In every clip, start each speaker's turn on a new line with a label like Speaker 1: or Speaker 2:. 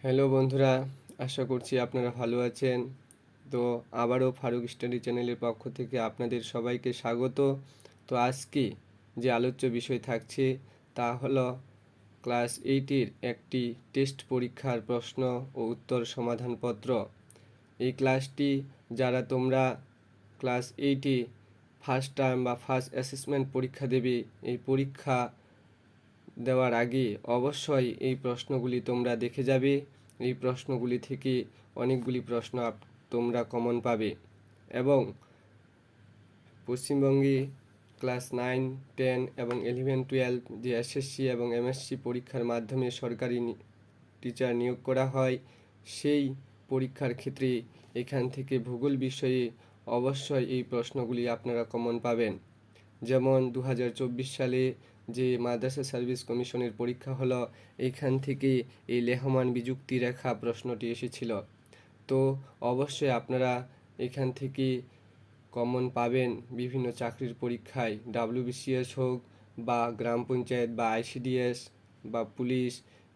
Speaker 1: Hello বন্ধুরা, আশা করছি আপনারা ভালো আছেন। তো আবারও ফারুক স্টাডি চ্যানেলের পক্ষ থেকে আপনাদের সবাইকে স্বাগত। তো আজকে যে আলোচ্য বিষয় থাকছে তা হলো ক্লাস 8-এর একটি টেস্ট পরীক্ষার প্রশ্ন ও উত্তর সমাধানপত্র। এই ক্লাসটি যারা তোমরা ক্লাস 8-এ ফার্স্ট টার্ম বা ফার্স্ট অ্যাসেসমেন্ট পরীক্ষা দেবে, এই পরীক্ষা দেওয়ার আগে অবশ্যই এই প্রশ্নগুলি তোমরা দেখে যাবে। এই প্রশ্নগুলি থেকে অনেকগুলি প্রশ্ন তোমরা কমন পাবে এবং পশ্চিমবঙ্গে ক্লাস 9, 10 এবং 11, 12 যে এসএসসি এবং এমএসসি পরীক্ষার মাধ্যমে সরকারি টিচার নিয়োগ করা হয়, সেই পরীক্ষার ক্ষেত্রে এখান থেকে ভূগোল বিষয়ে অবশ্যই এই প্রশ্নগুলি আপনারা কমন পাবেন। যেমন 2024 সালে যে মাদ্রাসা সার্ভিস কমিশনের পরীক্ষা হলো, এইখান থেকে এই লেহমান বিযুক্তি রেখা প্রশ্নটি এসেছিল। তো অবশ্যই আপনারা এখান থেকে কমন পাবেন বিভিন্ন চাকরির পরীক্ষায়, ডাব্লিউবিসিএস হোক বা গ্রাম পঞ্চায়েত বা আইসিডিএস বা পুলিশ,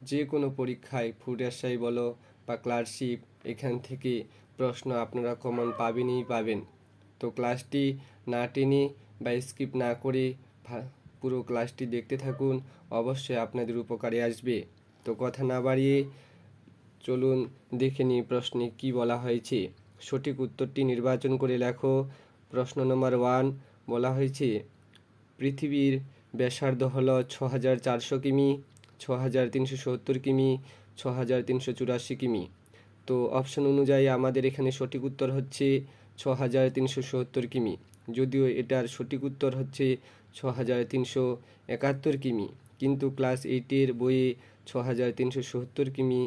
Speaker 1: যে কোনো পরীক্ষায় ফুড এসআই বলো বা ক্লার্কশিপ, এখান থেকে প্রশ্ন আপনারা কমন পাবেনই পাবেন। তো ক্লাসটি না টেনে বা স্কিপ না করে পুরো ক্লাসটি দেখতে থাকুন, অবশ্যই আপনাদের উপকারে আসবে। তো কথা না বাড়িয়ে চলুন দেখে নিই প্রশ্নে কি বলা হয়েছে। সঠিক উত্তরটি নির্বাচন করে লেখো। প্রশ্ন নম্বর 1 বলা হয়েছে পৃথিবীর ব্যাসার্ধ হলো 6400 কিমি, 6370 কিমি, 6384 কিমি। তো অপশন অনুযায়ী আমাদের এখানে সঠিক উত্তর হচ্ছে 6370 কিমি, যদিও এটার সঠিক উত্তর হচ্ছে 6371 কিমি, কিন্তু ক্লাস 8-এর বইয়ে 6370 কিমি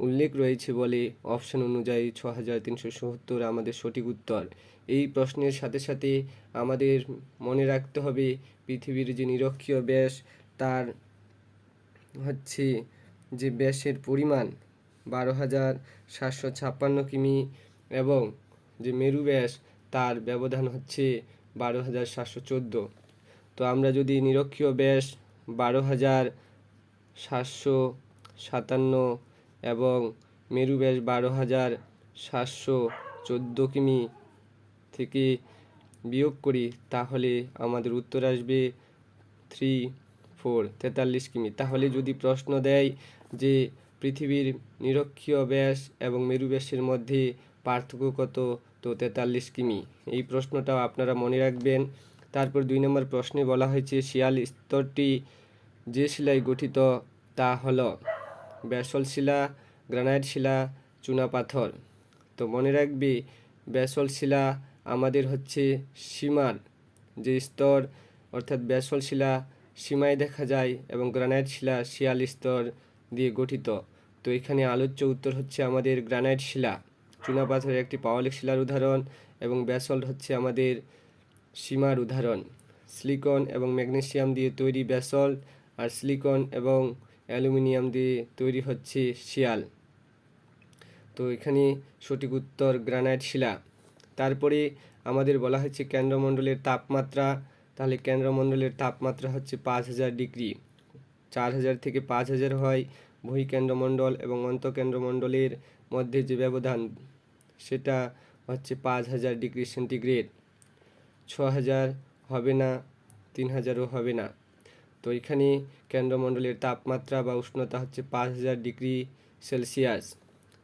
Speaker 1: উল্লেখ রয়েছে বলে অপশন অনুযায়ী 6370 আমাদের সঠিক উত্তর। এই প্রশ্নের সাথে সাথে আমাদের মনে রাখতে হবে পৃথিবীর যে নিরক্ষীয় ব্যাস, তার হচ্ছে যে ব্যাসের পরিমাণ 12,756 কিমি এবং যে মেরু ব্যাস তার ব্যবধান হচ্ছে 12,714। তো আমরা যদি নিরক্ষীয় ব্যাস 12,757 এবং মেরু ব্যাস 12,714 কিমি থেকে বিয়োগ করি, তাহলে আমাদের উত্তর আসবে 43 কিমি। তাহলে যদি প্রশ্ন দেয় যে পৃথিবীর নিরক্ষীয় ব্যাস এবং মেরু ব্যাসের মধ্যে পার্থক্য কত, তো 43 কিমি। এই প্রশ্নটাও আপনারা মনে রাখবেন। তারপর 2 নম্বর প্রশ্নে বলা হয়েছে শিয়াল স্তরটি যে শিলায় গঠিত তা হলো ব্যাসল্ট শিলা, গ্রানাইট শিলা, চুনাপাথর। তো মনে রাখবে ব্যাসল্ট শিলা আমাদের হচ্ছে সীমার যে স্তর, অর্থাৎ ব্যাসল্ট শিলা সীমায় দেখা যায় এবং গ্রানাইট শিলা শিয়াল স্তর দিয়ে গঠিত। তো এখানে আলোচ্য উত্তর হচ্ছে আমাদের গ্রানাইট শিলা। চুনাপাথর একটি পাললিক শিলার উদাহরণ এবং ব্যাসল্ট হচ্ছে আমাদের সীমার উদাহরণ। সিলিকন এবং ম্যাগনেসিয়াম দিয়ে তৈরি ব্যাসল্ট, আর সিলিকন এবং অ্যালুমিনিয়াম দিয়ে তৈরি হচ্ছে শিয়াল। তো এখানে সঠিক উত্তর গ্রানাইট শিলা। তারপরে আমাদের বলা হচ্ছে কেন্দ্রমণ্ডলের তাপমাত্রা। তাহলে কেন্দ্রমণ্ডলের তাপমাত্রা হচ্ছে 5000 ডিগ্রি। 4000 থেকে 5000 হয় বহিঃকেন্দ্রমণ্ডল এবং অন্তঃকেন্দ্রমণ্ডলের মধ্যে যে ব্যবধান, সেটা হচ্ছে 5000 ডিগ্রি সেন্টিগ্রেড। 6000 হবে না, 3000ও হবে না। তো এখানে কেন্দ্রমণ্ডলের তাপমাত্রা বা উষ্ণতা হচ্ছে 5000 ডিগ্রি সেলসিয়াস।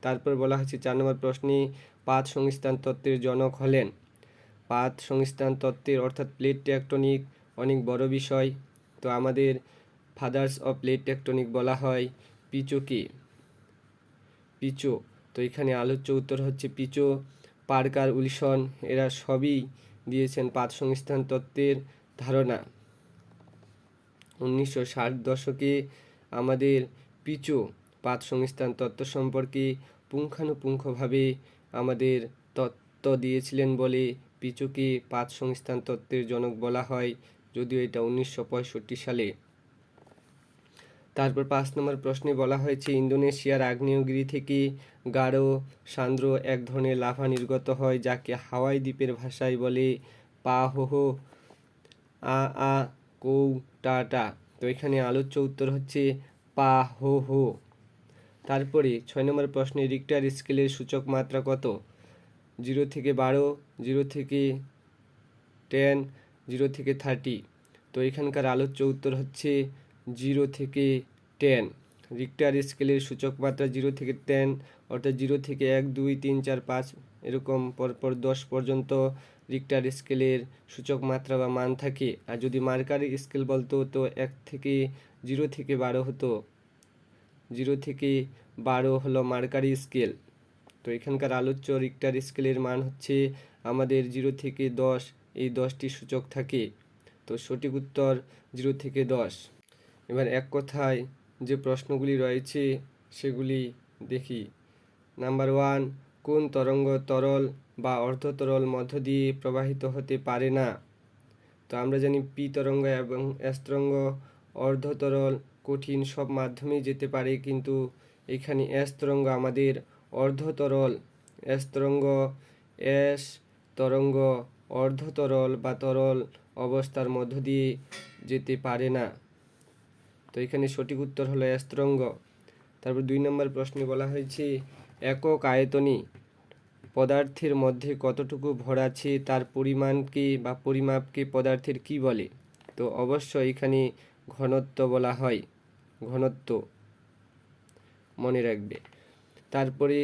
Speaker 1: তারপর বলা হচ্ছে 4 নম্বর প্রশ্নে পাত সংস্থান তত্ত্বের জনক হলেন। পাত সংস্থান তত্ত্বের অর্থাৎ প্লেট টেকটনিক অনেক বড় বিষয়। তো আমাদের ফাদার্স অফ প্লেট টেকটনিক বলা হয় পিচোকে। পিচো। তো এখানে আলোচ্য উত্তর হচ্ছে পিচো, পার্কার, উইলসন, এরা সবই দিয়েছেন পাত সংস্থান তত্ত্বের ধারণা। 1960 দশকে আমাদের পিচো পাত সংস্থান তত্ত্ব সম্পর্কে পুঙ্খানুপুঙ্খভাবে আমাদের তত্ত্ব দিয়েছিলেন বলে পিচোকে পাত সংস্থান তত্ত্বের জনক বলা হয়, যদিও এটা 1965 সালে। তারপর 5 নম্বর প্রশ্নে বলা হয়েছে ইন্দোনেশিয়ার আগ্নেয়গিরি থেকে গাঢ় সান্দ্র এক ধরনের লাভা নির্গত হয় যাকে হাওয়াই দ্বীপের ভাষায় বলে পাহোহো আ আ কৌ টা টা। তো এখানে আলোচ্য উত্তর হচ্ছে পাহোহো। তারপরে 6 নম্বর প্রশ্নে রিক্টার স্কেলের সূচক মাত্রা কত? 0 থেকে 12, 0 থেকে 10, 0 থেকে 30। তো এখানকার আলোচ্য উত্তর হচ্ছে 0 থেকে 10। রিক্টার স্কেলের সূচক মাত্রা 0 থেকে 10, অর্থাৎ 0 থেকে 1, 2, 3, 4, 5 এরকম পরপর 10 পর্যন্ত রিক্টার স্কেলের সূচক মাত্রা বা মান থাকে। আর যদি মার্কারি স্কেল বলতো তো 1 থেকে 0 থেকে 12 হতো। 0 থেকে 12 হলো মার্কারি স্কেল। তো এখানকার আলোচ্য রিক্টার স্কেলের মান হচ্ছে আমাদের 0 থেকে 10, এই 10টি সূচক থাকে। তো সঠিক উত্তর 0 থেকে 10। এবার এক কথায় যে প্রশ্নগুলি রয়েছে সেগুলি দেখি। নাম্বার 1, কোন তরঙ্গ তরল বা অর্ধতরল মধ্য দিয়ে প্রবাহিত হতে পারে না? তো আমরা জানি পি তরঙ্গ এবং এস তরঙ্গ অর্ধতরল, কঠিন সব মাধ্যমেই যেতে পারে, কিন্তু এখানে এস তরঙ্গ আমাদের অর্ধতরল। এস তরঙ্গ অর্ধতরল বা তরল অবস্থার মধ্য দিয়ে যেতে পারে না। তো এখানে সঠিক উত্তর হলো এস তরঙ্গ। তারপর 2 নম্বর প্রশ্নে বলা হয়েছে একক আয়তনী পদার্থের মধ্যে কতটুকু ভর আছে তার পরিমাণকে বা পরিমাপকে পদার্থের কি বলে? তো অবশ্যই এখানে ঘনত্ব বলা হয়, ঘনত্ব মনে রাখবে। তারপরে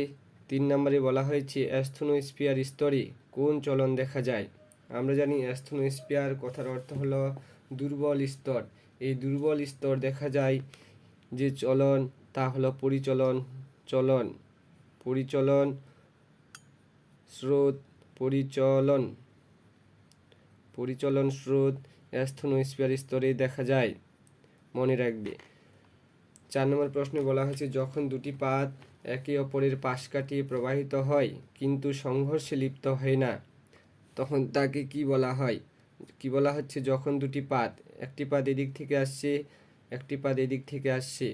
Speaker 1: 3 নম্বরে বলা হয়েছে অ্যাস্থেনোস্ফিয়ার স্তরে কোন চলন দেখা যায়? আমরা জানি অ্যাস্থেনোস্ফিয়ার কথার অর্থ হলো দুর্বল স্তর। এই দুর্বল স্তর দেখা যায় যে চলন তা হলো পরিচলন স্রোত। পরিচলন স্রোত অ্যাস্থেনোস্ফিয়ার স্তরে দেখা যায়, মনে রাখবে। 4 নম্বর প্রশ্নে বলা হয়েছে যখন দুটি পাত একে অপরের পাশ কাটিয়ে প্রবাহিত হয় কিন্তু সংঘর্ষে লিপ্ত হয় না, তখন তাকে কি বলা হয়? কি বলা হচ্ছে যখন দুটি পাত, একটি পাত এদিক থেকে আসছে, একটি পাত এদিক থেকে আসছে,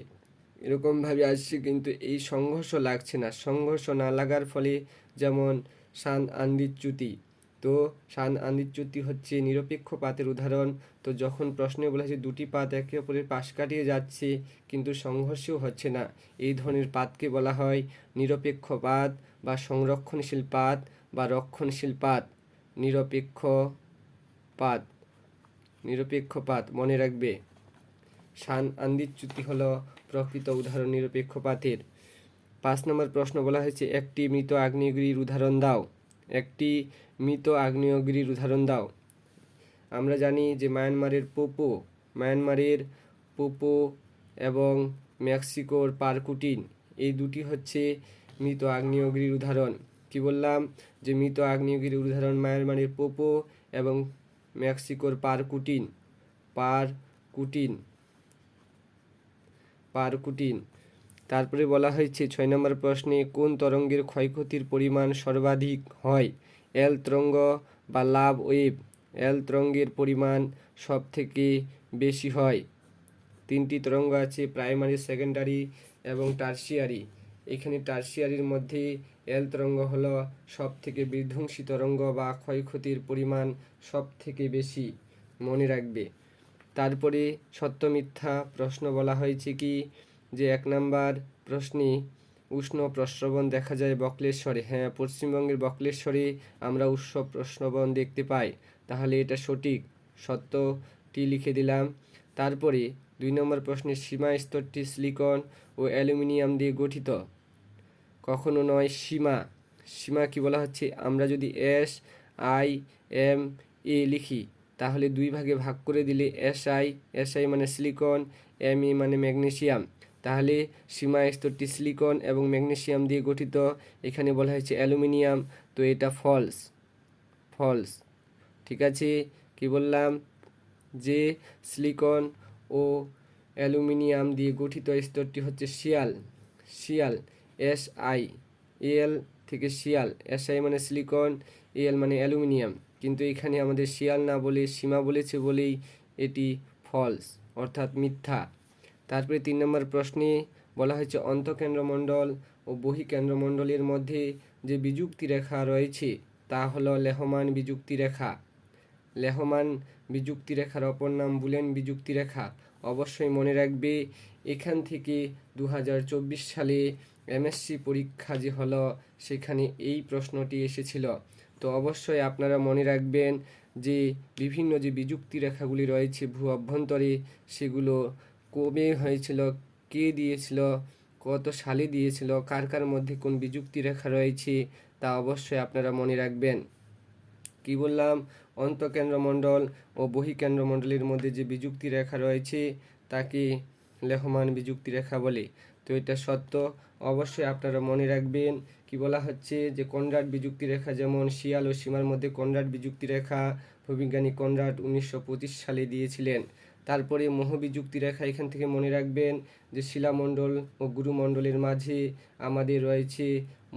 Speaker 1: এরকমভাবে আসছে কিন্তু এই সংঘর্ষ লাগছে না। সংঘর্ষ না লাগার ফলে যেমন শান আন্দিচ্যুতি। তো শান আন্দিচ্যুতি হচ্ছে নিরপেক্ষ পাতের উদাহরণ। তো যখন প্রশ্নে বলা হয়েছে দুটি পাত একে অপরের পাশ কাটিয়ে যাচ্ছে কিন্তু সংঘর্ষও হচ্ছে না, এই ধরনের পাতকে বলা হয় নিরপেক্ষ পাত বা সংরক্ষণশীল পাত বা রক্ষণশীল পাত। নিরপেক্ষ পাত মনে রাখবে। শান আন্দিচ্যুতি হলো প্রকৃত উদাহরণ নিরপেক্ষ পাতের। 5 নম্বর প্রশ্ন বলা হয়েছে একটি মৃত আগ্নেয়গিরির উদাহরণ দাও। একটি মৃত আগ্নেয়গিরির উদাহরণ দাও। আমরা জানি যে মায়ানমারের পোপো এবং মেক্সিকোর পারকুটিন, এই দুটি হচ্ছে মৃত আগ্নেয়গিরির উদাহরণ। কি বললাম? যে মৃত আগ্নেয়গিরির উদাহরণ মায়ানমারের পোপো এবং মেক্সিকোর পারকুটিন। তারপরে বলা হয়েছে 6 নম্বর প্রশ্নে কোন তরঙ্গের ক্ষয়ক্ষতির পরিমাণ সর্বাধিক হয়? এল তরঙ্গ বা লাভ ওয়েভ। এল তরঙ্গের পরিমাণ সব থেকে বেশি হয়। 3টি তরঙ্গ আছে, প্রাইমারি, সেকেন্ডারি এবং টারসিয়ারি। এখানে টারসিয়ারির মধ্যে এল তরঙ্গ হলো সব থেকে বিধ্বংসী তরঙ্গ বা ক্ষয়ক্ষতির পরিমাণ সব থেকে বেশি, মনে রাখবে। তারপরে সত্য মিথ্যা প্রশ্ন বলা হয়েছে কি যে 1 নম্বর প্রশ্নে উষ্ণ প্রস্রবণ দেখা যায় বক্লেশ্বরে। হ্যাঁ, পশ্চিমবঙ্গের বক্লেশ্বরে আমরা উষ্ণ প্রস্রবণ দেখতে পাই, তাহলে এটা সঠিক, সত্যটি লিখে দিলাম। তারপরে 2 নম্বর প্রশ্নের সীমা স্তরটি সিলিকন ও অ্যালুমিনিয়াম দিয়ে গঠিত। কখনো নয়। সীমা কি বলা হচ্ছে? আমরা যদি SiMa লিখি তাহলে 2 ভাগে ভাগ করে দিলে SI মানে সিলিকন, Ma মানে ম্যাগনেসিয়াম, তাহলে সীমা স্তরটি সিলিকন এবং ম্যাগনেসিয়াম দিয়ে গঠিত। এখানে বলা হয়েছে অ্যালুমিনিয়াম, তো এটা ফলস। ঠিক আছে, কি বললাম? যে সিলিকন ও অ্যালুমিনিয়াম দিয়ে গঠিত স্তরটি হচ্ছে শিয়াল। SiAl থেকে শিয়াল। SI মানে সিলিকন, Al মানে অ্যালুমিনিয়াম, কিন্তু এখানে আমাদের শিয়াল না বলে সীমা বলেছে বলেই এটি ফলস, অর্থাৎ মিথ্যা। তারপরে 3 নম্বর প্রশ্নে বলা হয়েছে অন্তঃকেন্দ্রমণ্ডল ও বহিঃকেন্দ্রমণ্ডলের মধ্যে যে বিযুক্তি রেখা রয়েছে তা হলো লেহমান বিযুক্তি রেখা। লেহমান বিযুক্তি রেখার অপর নাম বুলেন বিযুক্তি রেখা। অবশ্যই মনে রাখবে এখান থেকে 2024 সালে এমএসসি পরীক্ষা যে হলো সেখানে এই প্রশ্নটি এসেছিল। তো অবশ্যই আপনারা মনে রাখবেন যে বিভিন্ন যে বিযুক্তি রেখাগুলি রয়েছে ভূ অভ্যন্তরে সেগুলো কবে হয়েছিল, কে দিয়েছিল, কত সালে দিয়েছিল, কার কার মধ্যে কোন বিযুক্তি রেখা রয়েছে তা অবশ্যই আপনারা মনে রাখবেন। কি বললাম, অন্তঃকেন্দ্রমণ্ডল ও বহিঃকেন্দ্রমণ্ডলের মধ্যে যে বিযুক্তি রেখা রয়েছে তাকে লেহমান বিযুক্তি রেখা বলে। তো এটা সত্য, অবশ্যই আপনারা মনে রাখবেন। কি বলা হচ্ছে যে কনরাড বিযুক্তি রেখা, যেমন শিয়াল ও সীমার মধ্যে কনরাড বিযুক্তি রেখা ভূবিজ্ঞানী কনরাড 1925 সালে দিয়েছিলেন। তারপরে মোহ বিযুক্তি রেখা, এখান থেকে মনে রাখবেন যে শিলামণ্ডল ও গুরুমণ্ডলের মাঝে আমাদের রয়েছে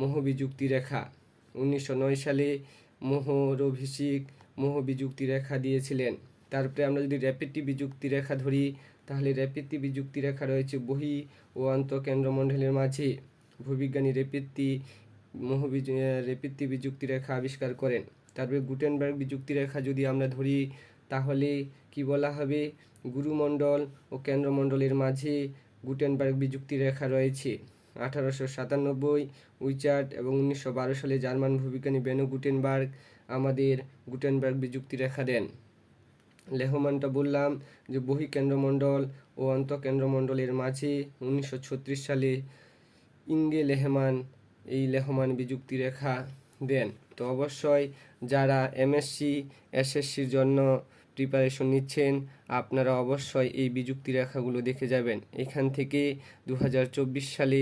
Speaker 1: মোহ বিযুক্তি রেখা। 1909 সালে মোহরভিষিক মোহ বিযুক্তি রেখা দিয়েছিলেন। তারপরে আমরা যদি রেপিটি বিযুক্তি রেখা ধরি তাহলে রেপিতি বিযুক্তি রেখা রয়েছে বহি ও অন্তঃকেন্দ্রমণ্ডলের মাঝে। ভূবিজ্ঞানী রেপিতি বিযুক্তি রেখা আবিষ্কার করেন। তারপরে গুটেনবার্গ বিযুক্তি রেখা যদি আমরা ধরি তাহলে কি বলা হবে, গুরুমণ্ডল ও কেন্দ্রমণ্ডলের মাঝে গুটেনবার্গ বিযুক্তি রেখা রয়েছে। 1897 উইচার্ড এবং 1912 সালে জার্মান ভূবিজ্ঞানী বেনো গুটেনবার্গ আমাদের গুটেনবার্গ বিযুক্তি রেখা দেন। লেহমানটা বললাম যে বহিঃকেন্দ্রমণ্ডল ও অন্তঃকেন্দ্রমণ্ডলের মাঝে 1936 সালে ইঙ্গে লেহমান এই লেহমান বিযুক্তি রেখা দেন। তো অবশ্যই যারা এমএসসি এসএসসির জন্য প্রিপারেশন নিচ্ছেন আপনারা অবশ্যই এই বিযুক্তি রেখাগুলো দেখে যাবেন। এখান থেকে 2024 সালে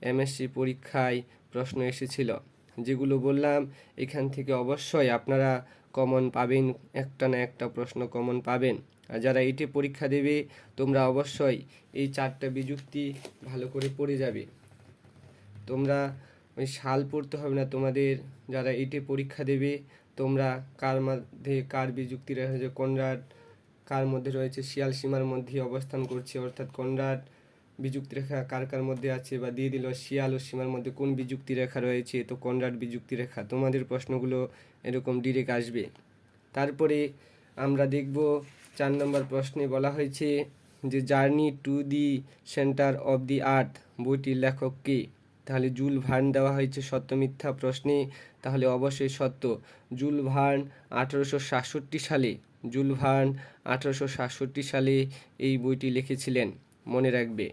Speaker 1: এমএসসি পরীক্ষায় প্রশ্ন এসেছিল, যেগুলো বললাম এখান থেকে অবশ্যই আপনারা কমন পাবেন, একটা না একটা প্রশ্ন কমন পাবেন। আর যারা এইটে পরীক্ষা দেবে তোমরা অবশ্যই এই 4টা বিযুক্তি ভালো করে পড়ে যাবে। তোমরা ওই সাল পড়তে হবে না তোমাদের, যারা এইটে পরীক্ষা দেবে তোমরা কার মধ্যে কার বিযুক্তি রেখা যে কনরাড, কার মধ্যে রয়েছে শিয়াল সীমার মধ্যে অবস্থান করছে, অর্থাৎ কনরাড বিযুক্তি রেখা কার কার মধ্যে আছে, বা দিয়ে দিল শিয়াল ও সীমার মধ্যে কোন বিযুক্তি রেখা রয়েছে, তো কনরাড বিযুক্তি রেখা। তোমাদের প্রশ্নগুলো এরকম ডিরেক্ট আসবে। তারপরে আমরা দেখব 4 নম্বর প্রশ্নে বলা হয়েছে যে journey to the centre of the earth বইটির লেখক কে। তাহলে জুল ভার্ন দেওয়া হয়েছে সত্য মিথ্যা প্রশ্নে, তাহলে অবশ্যই সত্য। জুল ভার্ন 1867 সালে জুল ভার্ন 1867 সালে এই বইটি লিখেছিলেন, মনে রাখবে।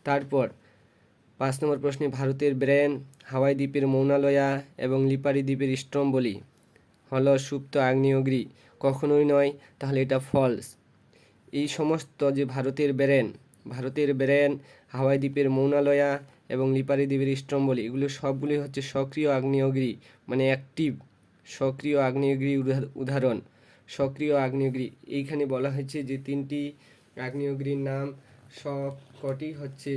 Speaker 1: তারপর 5 নম্বর প্রশ্নে ভারতের ব্রেন, হাওয়াই দ্বীপের মৌনালয়া এবং লিপারি দ্বীপের স্ট্রম্বলি হলো সুপ্ত আগ্নেয়গিরি, কখনোই নয়, তাহলে এটা ফলস। এই সমস্ত যে ভারতের ব্রেন, হাওয়াই দ্বীপের মৌনালয়া এবং লিপারি দ্বীপের স্ট্রম্বলি, এগুলো সবগুলোই হচ্ছে সক্রিয় আগ্নেয়গিরি, মানে অ্যাক্টিভ সক্রিয় আগ্নেয়গিরি উদাহরণ। সক্রিয় আগ্নেয়গিরি এইখানে বলা হয়েছে যে 3টি আগ্নেয়গিরির নাম, সব কটি হচ্ছে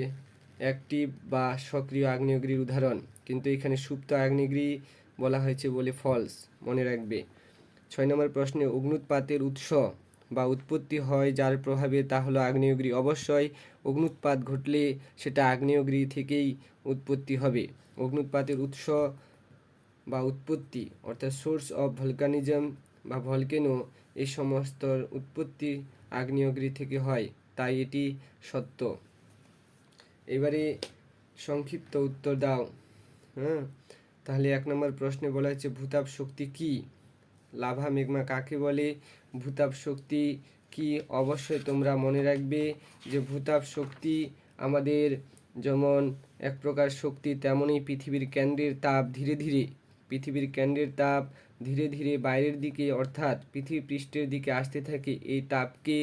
Speaker 1: অ্যাক্টিভ বা সক্রিয় আগ্নেয়গিরির উদাহরণ, কিন্তু এখানে সুপ্ত আগ্নেয়গিরি বলা হয়েছে বলে ফলস, মনে রাখবে। 6 নম্বর প্রশ্নে অগ্নুৎপাতের উৎস বা উৎপত্তি হয় যার প্রভাবে তা হলো আগ্নেয়গিরি। অবশ্যই অগ্নুৎপাত ঘটলে সেটা আগ্নেয়গিরি থেকেই উৎপত্তি হবে। অগ্নুৎপাতের উৎস বা উৎপত্তি অর্থাৎ সোর্স অফ ভলকানিজম বা ভলকেনো, এই সমস্ত উৎপত্তি আগ্নেয়গিরি থেকে হয়, তাই এটি সত্য। এবারে সংক্ষিপ্ত উত্তর দাও। তাহলে 1 নম্বর প্রশ্নে বলা হয়েছে ভূতাপ শক্তি কি, লাভা ম্যাগমা কাকে বলে, ভূতাপ শক্তি কি। অবশ্যই তোমরা মনে রাখবে যে ভূতাপ শক্তি আমাদের যেমন এক প্রকার শক্তি, তেমনই পৃথিবীর কেন্দ্রের তাপ ধীরে ধীরে বাইরের দিকে অর্থাৎ পৃথিবী পৃষ্ঠের দিকে আসতে থাকে। এই তাপকে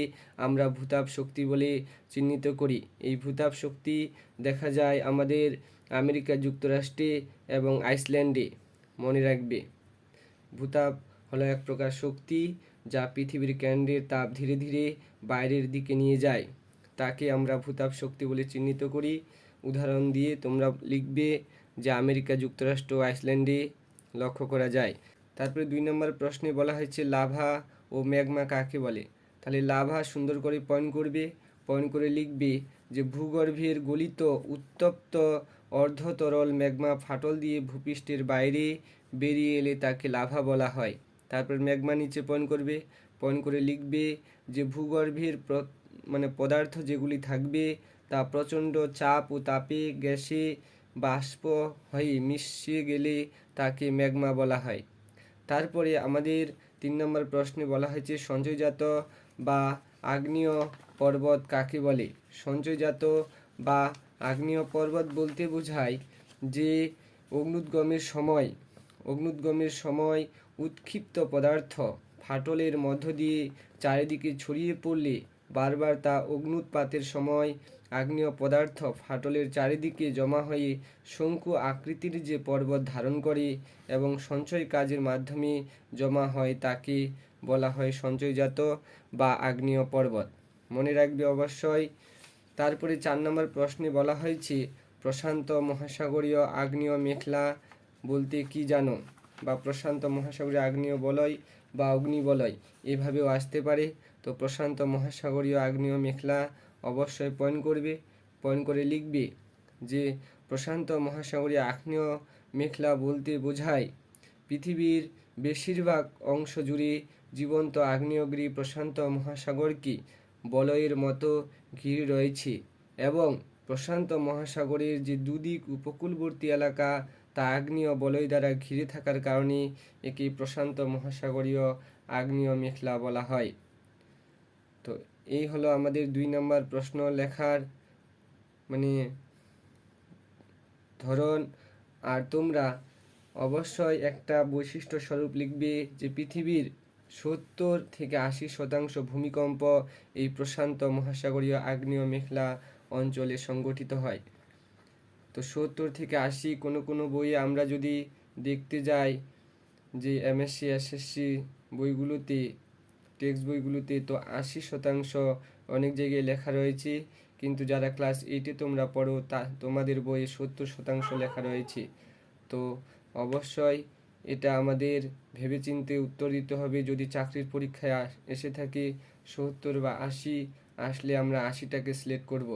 Speaker 1: আমরা ভূতাপ শক্তি বলে চিহ্নিত করি। এই ভূতাপ শক্তি দেখা যায় আমাদের আমেরিকা যুক্তরাষ্ট্রে এবং আইসল্যান্ডে, মনে রাখবে। ভূতাপ হলো এক প্রকার শক্তি যা পৃথিবীর কেন্দ্রের তাপ ধীরে ধীরে বাইরের দিকে নিয়ে যায়, তাকে আমরা ভূতাপ শক্তি বলে চিহ্নিত করি। উদাহরণ দিয়ে তোমরা লিখবে যে আমেরিকা যুক্তরাষ্ট্র ও আইসল্যান্ডে লক্ষ্য করা যায়। তারপরে 2 নম্বর প্রশ্নে বলা হয়েছে লাভা ও ম্যাগমা কাকে বলে। তাহলে লাভা সুন্দর করে পয়েন্ট করে লিখবে যে ভূগর্ভের গলিত উত্তপ্ত অর্ধতরল ম্যাগমা ফাটল দিয়ে ভূপৃষ্ঠের বাইরে বেরিয়ে এলে তাকে লাভা বলা হয়। তারপর ম্যাগমা নিচে পয়েন্ট করে লিখবে যে ভূগর্ভের মানে পদার্থ যেগুলি থাকবে তা প্রচণ্ড চাপ ও তাপে গ্যাসে বাষ্প হয়ে মিশে গেলে তাকে ম্যাগমা বলা হয়। তারপরে আমাদের 3 নম্বর প্রশ্নে বলা হয়েছে সঞ্চয়জাত বা আগ্নেয় পর্বত কাকে বলে। সঞ্চয়জাত বা আগ্নেয় পর্বত বলতে বোঝায় যে অগ্নুদ্গমের সময় উৎক্ষিপ্ত পদার্থ ফাটলের মধ্য দিয়ে চারিদিকে ছড়িয়ে পড়লে বারবার তা অগ্নুৎপাতের সময় আগ্নেয় পদার্থ ফাটলের চারিদিকে জমা হয়ে শঙ্কু আকৃতির যে পর্বত ধারণ করে এবং সঞ্চয় কাজের মাধ্যমে জমা হয় তাকে বলা হয় সঞ্চয়জাত বা আগ্নেয় পর্বত। মনে রাখবে অবশ্যই। তারপরে 4 নম্বর প্রশ্নে বলা হয়েছে প্রশান্ত মহাসাগরীয় আগ্নেয় মেখলা বলতে কি জানো, বা প্রশান্ত মহাসাগরীয় আগ্নেয় বলয় বা অগ্নিবলয় এভাবেও আসতে পারে। তো প্রশান্ত মহাসাগরীয় আগ্নেয় মেখলা অবশ্যই পয়েন্ট করে লিখবে যে প্রশান্ত মহাসাগরীয় আগ্নেয় মেখলা বলতে বোঝায় পৃথিবীর বেশিরভাগ অংশ জুড়ে জীবন্ত আগ্নেয়গিরি প্রশান্ত মহাসাগরকে বলয়ের মতো ঘিরে রয়েছে এবং প্রশান্ত মহাসাগরের যে দুদিক উপকূলবর্তী এলাকা তা আগ্নেয় বলয় দ্বারা ঘিরে থাকার কারণে একে প্রশান্ত মহাসাগরীয় আগ্নেয় মেখলা বলা হয়। তো এই হলো আমাদের 2 নম্বর প্রশ্ন লেখার মানে ধরন। আর তোমরা অবশ্যই একটা বৈশিষ্ট্য স্বরূপ লিখবে যে পৃথিবীর 70 থেকে 80% ভূমিকম্প এই প্রশান্ত মহাসাগরীয় আগ্নেয় মেখলা অঞ্চলে সংঘটিত হয়। তো 70 থেকে 80 কোনো বইয়ে আমরা যদি দেখতে যাই যে এমএসসি এসএসসি বইগুলোতে টেক্সট বইগুলোতে তো 80% অনেক জায়গায় লেখা রয়েছে, কিন্তু যারা ক্লাস 8-এ তোমরা পড়ো তোমাদের বইয়ে 70% লেখা রয়েছে। তো অবশ্যই এটা আমাদের ভেবেচিন্তে উত্তর দিতে হবে। যদি চাকরির পরীক্ষায় এসে থাকে 70 বা 80 আসলে আমরা 80টাকে সিলেক্ট করব।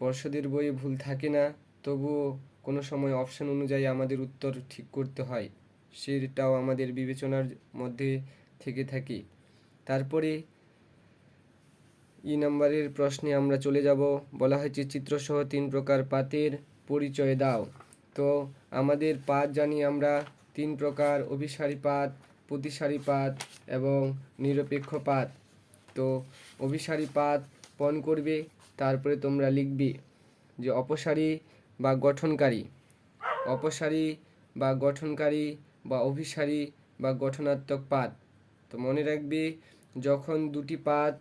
Speaker 1: পর্ষদের বইয়ে ভুল থাকে না, তবুও কোনো সময় অপশন অনুযায়ী আমাদের উত্তর ঠিক করতে হয়, সেটাও আমাদের বিবেচনার মধ্যে থেকে থাকে। তারপরে নাম্বারের প্রশ্নে আমরা চলে যাব। বলা হয়েছে চিত্রসহ 3 প্রকার পাতের পরিচয় দাও। তো আমাদের পাত জানি আমরা 3 প্রকার: অভিসারী পাত, প্রতিসারী পাত এবং নিরপেক্ষ পাত। তো অভিসারী পাত পণ করবে, তারপরে তোমরা লিখবে যে অপসারী বা গঠনকারী, বা অভিসারী বা গঠনাত্মক পাত। তো মনে রাখবে যখন দুটি পাত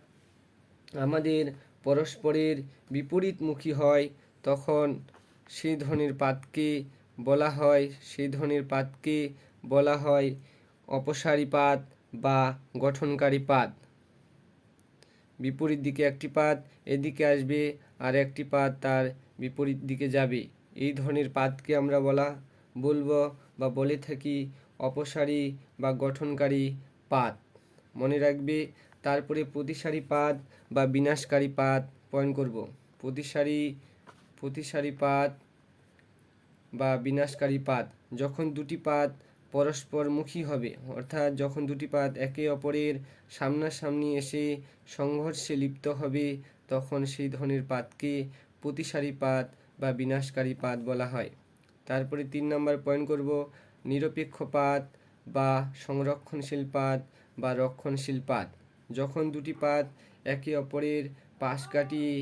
Speaker 1: আমাদের পরস্পরের বিপরীতমুখী হয় তখন সেই ধরনের পাতকে বলা হয় অপসারী পাত বা গঠনকারী পাত। বিপরীত দিকে একটি পাত এদিকে আসবে আর একটি পাত তার বিপরীত দিকে যাবে, এই ধরনের পাতকে আমরা বলে থাকি অপসারী বা গঠনকারী পাত। মনে রাখবে। তারপরে প্রতিসারী পাত বা বিনাশকারী পাত পয়েন্ট করব। প্রতিসারী পাত বা বিনাশকারী পাত যখন দুটি পাত পরস্পরমুখী হবে, অর্থাৎ যখন দুটি পাত একে অপরের সামনাসামনি এসে সংঘর্ষে লিপ্ত হবে, তখন সেই ধরনের পাতকে প্রতিসারী পাত বা বিনাশকারী পাত বলা হয়। তারপরে 3 নম্বর পয়েন্ট করব নিরপেক্ষ পাত বা সংরক্ষণশীল পাত বা রক্ষণশীল পাত। যখন দুটি পাত একে অপরের পাশ কাটিয়ে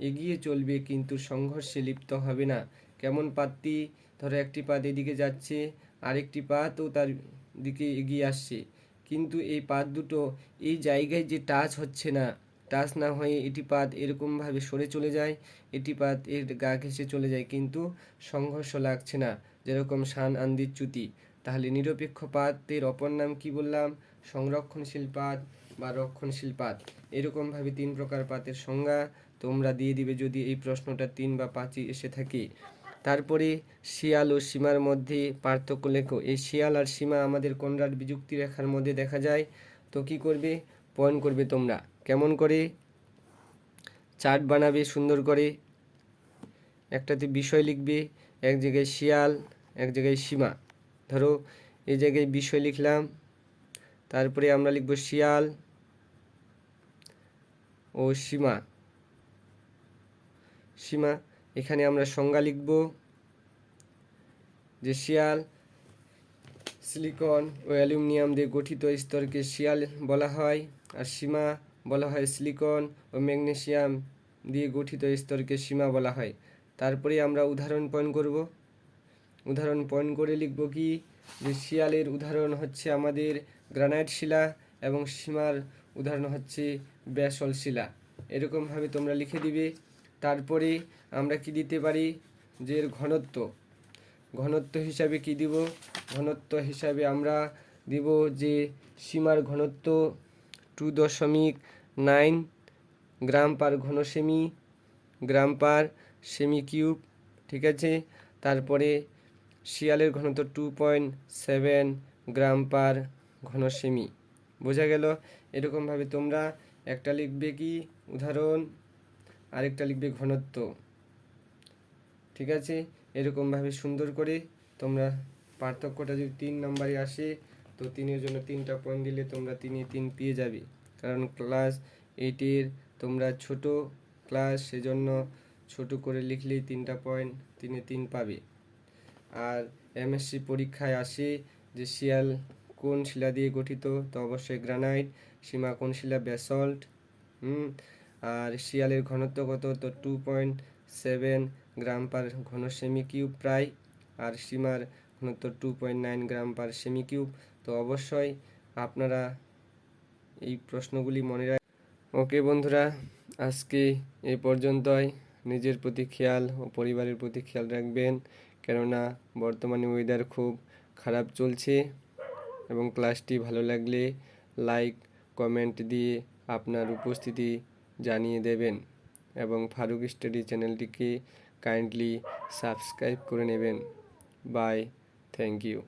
Speaker 1: এগিয়ে চলবে কিন্তু সংঘর্ষে লিপ্ত হবে না। কেমন পাতটি? ধরো একটি পাত এদিকে যাচ্ছে, আরেকটি পাতও তার দিকে এগিয়ে আসছে, কিন্তু এই পাত দুটো এই জায়গায় যে টাচ না হয়ে এটি পাত এরকমভাবে সরে চলে যায়, এটি পাত এর গা ঘেঁষে চলে যায়, কিন্তু সংঘর্ষ লাগছে না, যেরকম শান আন্দির চ্যুতি। তাহলে নিরপেক্ষ পাতের অপর নাম কি বললাম? সংরক্ষণশীল পাত বা রক্ষণশীল পাত। এরকমভাবে 3 প্রকার পাতের সংজ্ঞা তোমরা দিয়ে দিবে যদি এই প্রশ্নটা 3 বা 5 এসে থাকে। তারপরে শিয়াল ও সীমার মধ্যে পার্থক্য লেখো। এই শিয়াল আর সীমা আমাদের কনরাড বিযুক্তি রেখার মধ্যে দেখা যায়। তো কি করবে? পয়েন্ট করবে তোমরা। কেমন করে? চার্ট বানাবে সুন্দর করে, একটাতে বিষয় লিখবে, এক জায়গায় শিয়াল, এক জায়গায় সীমা। ধরো এই জায়গায় বিষয় লিখলাম, তারপরে আমরা লিখব শিয়াল, ও সীমা। সীমা, এখানে আমরা সংজ্ঞা লিখব যে শিয়াল সিলিকন ও অ্যালুমিনিয়াম দিয়ে গঠিত স্তরকে শিয়াল বলা হয়, আর সীমা বলা হয় সিলিকন ও ম্যাগনেসিয়াম দিয়ে গঠিত স্তরকে সীমা বলা হয়। তারপরে আমরা উদাহরণ পয়েন্ট করব। উদাহরণ পয়েন্ট করে লিখব কি, যে শিয়ালের উদাহরণ হচ্ছে আমাদের গ্রানাইট শিলা এবং সীমার উদাহরণ হচ্ছে ব্যাসল্ট শিলা। এরকমভাবে তোমরা লিখে দিবে। তারপরে আমরা কি দিতে পারি, যে এর ঘনত্ব, ঘনত্ব হিসাবে কি দিব, ঘনত্ব হিসাবে আমরা দিব যে সীমার ঘনত্ব 2.9 গ্রাম পার ঘন সেমি, গ্রাম পার সেমি কিউব, ঠিক আছে। তারপরে শিয়ালের ঘনত্ব 2.7 গ্রাম পার ঘন সেমি। বোঝা গেল? এরকমভাবে তোমরা একটা লিখবে কি উদাহরণ, আরেকটা লিখবে ঘনত্ব, ঠিক আছে। এরকমভাবে সুন্দর করে তোমরা, পার্থক্যটা যদি 3 নম্বরে আসে তো 3-এর জন্য 3টা পয়েন্ট দিলে তোমরা 3-এ 3 পেয়ে যাবে। কারণ ক্লাস 8-এর তোমরা ছোট ক্লাস, সেজন্য ছোট করে লিখলেই 3টা পয়েন্ট 3-এ 3 পাবে। আর এমএসসি পরীক্ষায় আসে যে শিয়াল কোন শিলা দিয়ে গঠিত, তো অবশ্যই গ্রানাইট। সীমা কোন শিলা, ব্যাসল্ট। আর শিয়ালের ঘনত্ব কত, তো 2.7 গ্রাম পার ঘন সেমি কিউব প্রায়, আর সীমার ঘনত্ব 2.9 গ্রাম পার সেমি কিউব। তো অবশ্যই আপনারা এই প্রশ্নগুলি মনে রাখ। ওকে বন্ধুরা, আজকে এই পর্যন্তই। নিজের প্রতি খেয়াল ও পরিবারের প্রতি খেয়াল রাখবেন, কেননা বর্তমানে ওয়েদার খুব খারাপ চলছে। এবং ক্লাসটি ভালো লাগলে লাইক কমেন্ট দিয়ে আপনার উপস্থিতি জানিয়ে দেবেন, এবং ফারুক স্টাডি চ্যানেলটিকে কাইন্ডলি সাবস্ক্রাইব করে নেবেন। Bye, thank you.